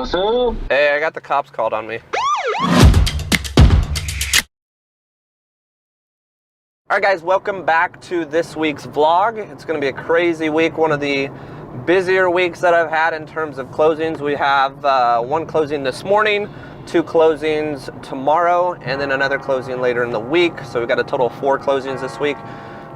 What's up? Hey, I got the cops called on me. Alright guys, welcome back to this week's vlog. It's going to be a crazy week, one of the busier weeks that I've had in terms of closings. We have one closing this morning, 2 closings tomorrow, and then another closing later in the week. So we've got a total of 4 closings this week.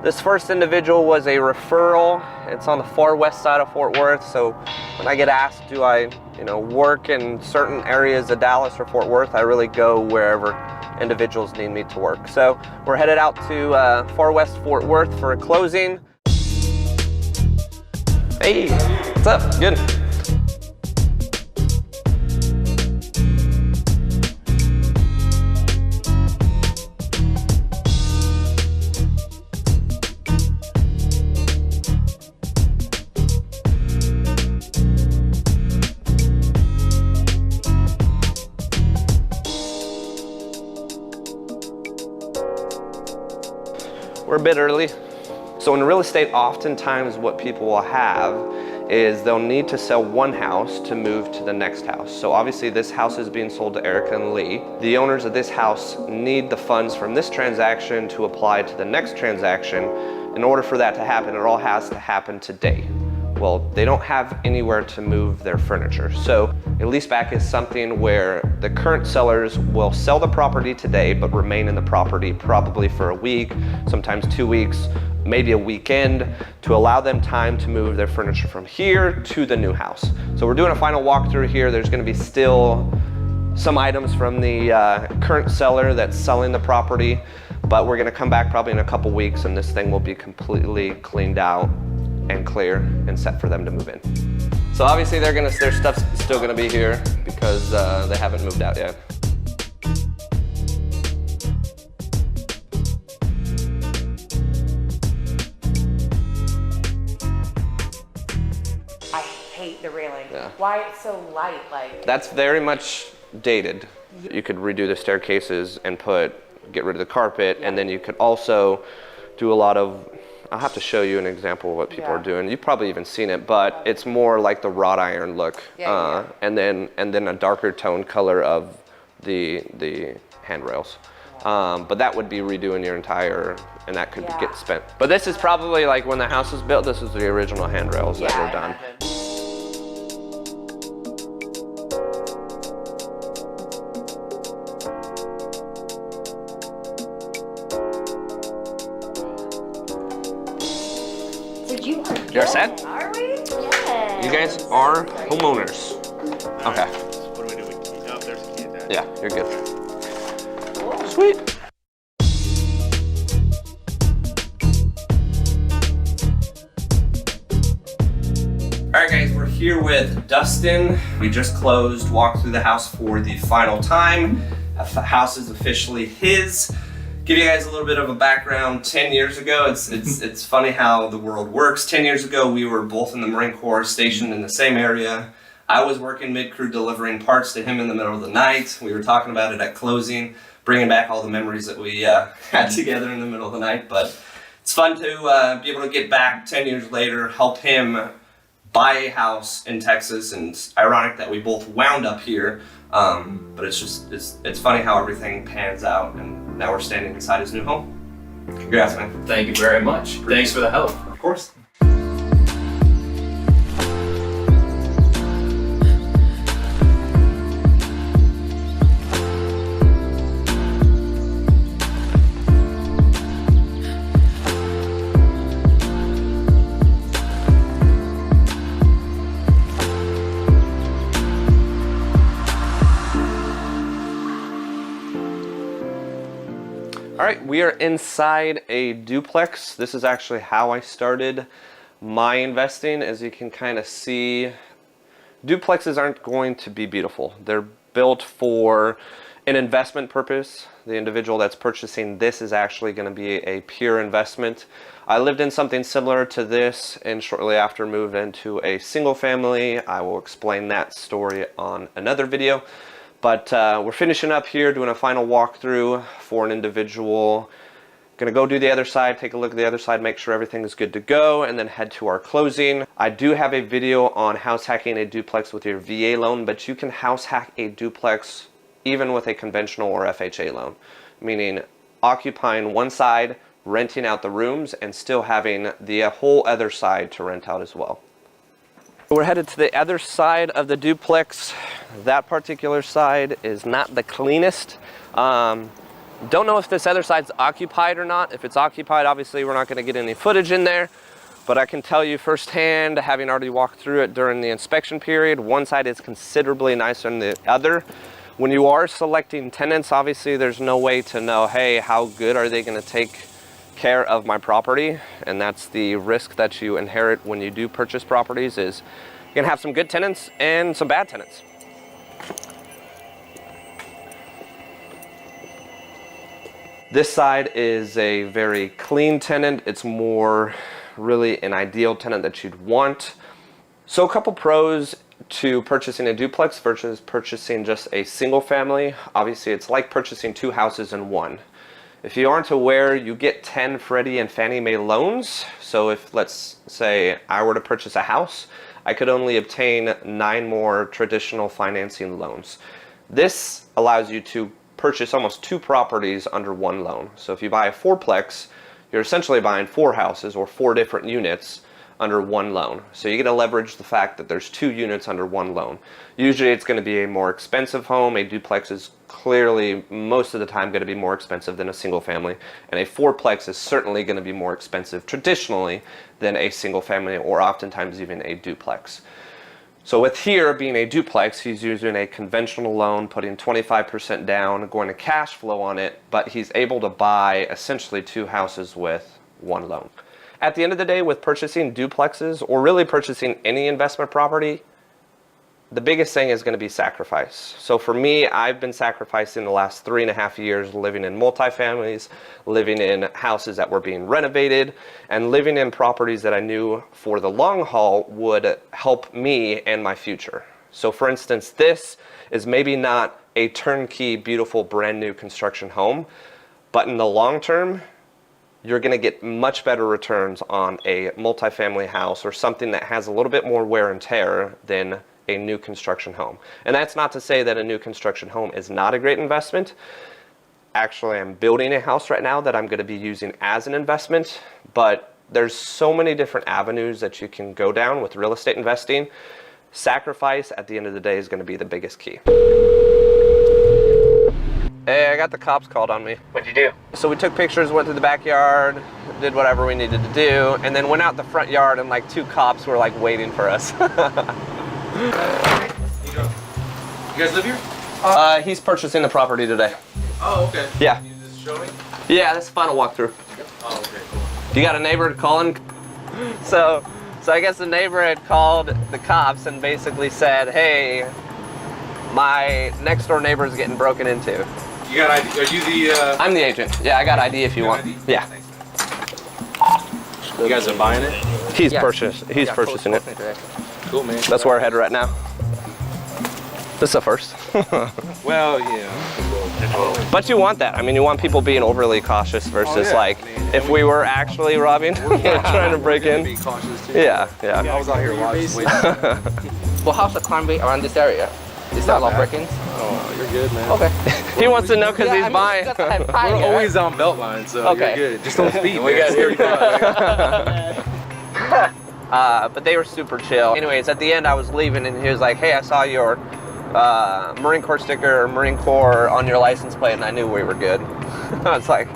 This first individual was a referral. It's on the far west side of Fort Worth. So when I get asked, do I work in certain areas of Dallas or Fort Worth, I really go wherever individuals need me to work. So we're headed out to far west Fort Worth for a closing. Hey, what's up? Good. We're a bit early. So in real estate, oftentimes what people will have is they'll need to sell one house to move to the next house. So obviously this house is being sold to Erica and Lee. The owners of this house need the funds from this transaction to apply to the next transaction. In order for that to happen, it all has to happen today. Well, they don't have anywhere to move their furniture. So a leaseback is something where the current sellers will sell the property today, but remain in the property probably for a week, sometimes 2 weeks, maybe a weekend, to allow them time to move their furniture from here to the new house. So we're doing a final walkthrough here. There's gonna be still some items from the current seller that's selling the property, but we're gonna come back probably in a couple weeks and this thing will be completely cleaned out and clear and set for them to move in. So obviously their stuff's still gonna be here because they haven't moved out yet. I hate the railing. Yeah. Why it's so light, like? That's very much dated. You could redo the staircases and get rid of the carpet, and then you could also do a lot of, I'll have to show you an example of what people are doing. You've probably even seen it, but it's more like the wrought iron look. And then a darker tone color of the handrails. But that would be redoing your entire, and that could get spent. But this is probably like when the house was built, this was the original handrails that were done. You're set? Are we? Yeah. You guys are homeowners. Okay. What do we do? Oh, there's a key attached. Yeah, you're good. Cool. Sweet. All right, guys, we're here with Dustin. We just closed, walked through the house for the final time. The house is officially his. Give you guys a little bit of a background. 10 years ago, it's funny how the world works. 10 years ago, we were both in the Marine Corps, stationed in the same area. I was working mid-crew delivering parts to him in the middle of the night. We were talking about it at closing, bringing back all the memories that we had together in the middle of the night. But it's fun to be able to get back 10 years later, help him buy a house in Texas, and it's ironic that we both wound up here. But it's funny how everything pans out, and now we're standing inside his new home. Congrats, man. Thank you very much. Thanks for the help. Of course. All right, we are inside a duplex. This is actually how I started my investing. As you can kind of see, duplexes aren't going to be beautiful. They're built for an investment purpose. The individual that's purchasing this is actually going to be a pure investment. I lived in something similar to this and shortly after moved into a single family. I will explain that story on another video. But we're finishing up here, doing a final walkthrough for an individual Gonna go do the other side, take a look at the other side, make sure everything is good to go, and then head to our closing. I do have a video on house hacking a duplex with your VA loan, but you can house hack a duplex even with a conventional or FHA loan, meaning occupying one side, renting out the rooms, and still having the whole other side to rent out as well. We're headed to the other side of the duplex. That particular side is not the cleanest. Don't know if this other side's occupied or not. If it's occupied, obviously we're not going to get any footage in there, but I can tell you firsthand, having already walked through it during the inspection period, one side is considerably nicer than the other. When you are selecting tenants, obviously there's no way to know, hey, how good are they going to take care of my property? And that's the risk that you inherit when you do purchase properties, is you're going to have some good tenants and some bad tenants. This side is a very clean tenant. It's more really an ideal tenant that you'd want. So a couple pros to purchasing a duplex versus purchasing just a single family. Obviously, it's like purchasing two houses in one. If you aren't aware, you get 10 Freddie and Fannie Mae loans. So if, let's say, I were to purchase a house, I could only obtain 9 more traditional financing loans. This allows you to purchase almost 2 properties under one loan. So if you buy a fourplex, you're essentially buying 4 houses or 4 different units under one loan. So you get to leverage the fact that there's 2 units under one loan. Usually it's going to be a more expensive home. A duplex is clearly most of the time going to be more expensive than a single family, and a fourplex is certainly going to be more expensive traditionally than a single family, or oftentimes even a duplex. So with here being a duplex, he's using a conventional loan, putting 25% down, going to cash flow on it, but he's able to buy essentially 2 houses with one loan. At the end of the day, with purchasing duplexes, or really purchasing any investment property, the biggest thing is going to be sacrifice. So for me, I've been sacrificing the last 3.5 years living in multifamilies, living in houses that were being renovated, and living in properties that I knew for the long haul would help me and my future. So for instance, this is maybe not a turnkey, beautiful, brand new construction home, but in the long term, you're going to get much better returns on a multifamily house or something that has a little bit more wear and tear than a new construction home. And that's not to say that a new construction home is not a great investment. Actually, I'm building a house right now that I'm going to be using as an investment, but there's so many different avenues that you can go down with real estate investing. Sacrifice at the end of the day is going to be the biggest key. Hey, I got the cops called on me. What'd you do? So we took pictures, went to the backyard, did whatever we needed to do, and then went out the front yard, and like 2 cops were like waiting for us. You guys live here? He's purchasing the property today. Oh, okay. Yeah. You just show me? Yeah, that's a final walkthrough. Oh, okay, cool. You got a neighbor calling? So I guess the neighbor had called the cops and basically said, hey, my next door neighbor is getting broken into. You got ID? Are you the, I'm the agent. Yeah, I got ID if you want. ID? Yeah. Thanks, man. You guys are buying it? He's purchasing it. Cool, man. That's where we're headed right now. This is a first. Well, yeah. But you want that. I mean, you want people being overly cautious versus like, if we were actually robbing, trying to break in. Be cautious too. Yeah. I was out here watching. Well, how's the crime rate around this area? Is there a lot of break-ins? Oh, you're good, man. Okay. He wants to know because he's buying. We're always on Beltline, so Okay. you're good. Just don't speed. We got here. But they were super chill. Anyways, at the end I was leaving and he was like, hey, I saw your Marine Corps sticker or Marine Corps on your license plate, and I knew we were good. I was like,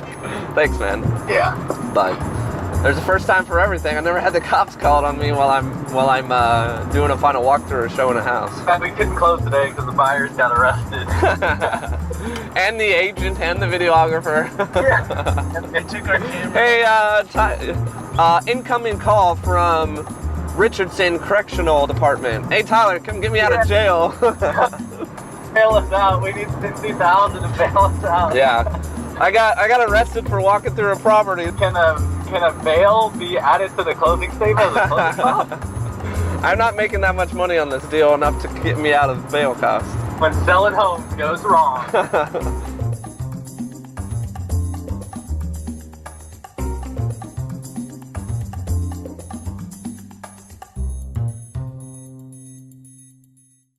thanks, man. Yeah. But there's a first time for everything. I never had the cops called on me while I'm doing a final walkthrough or showing a house. We couldn't close today because the buyers got arrested. And the agent and the videographer. Yeah. And took our camera. Hey, incoming call from Richardson Correctional Department. Hey Tyler, come get me out of jail. Bail us out. We need 60,000 to bail us out. Yeah, I got arrested for walking through a property. Can a bail be added to the closing statement of the closing cost? I'm not making that much money on this deal enough to get me out of bail costs. When selling homes goes wrong.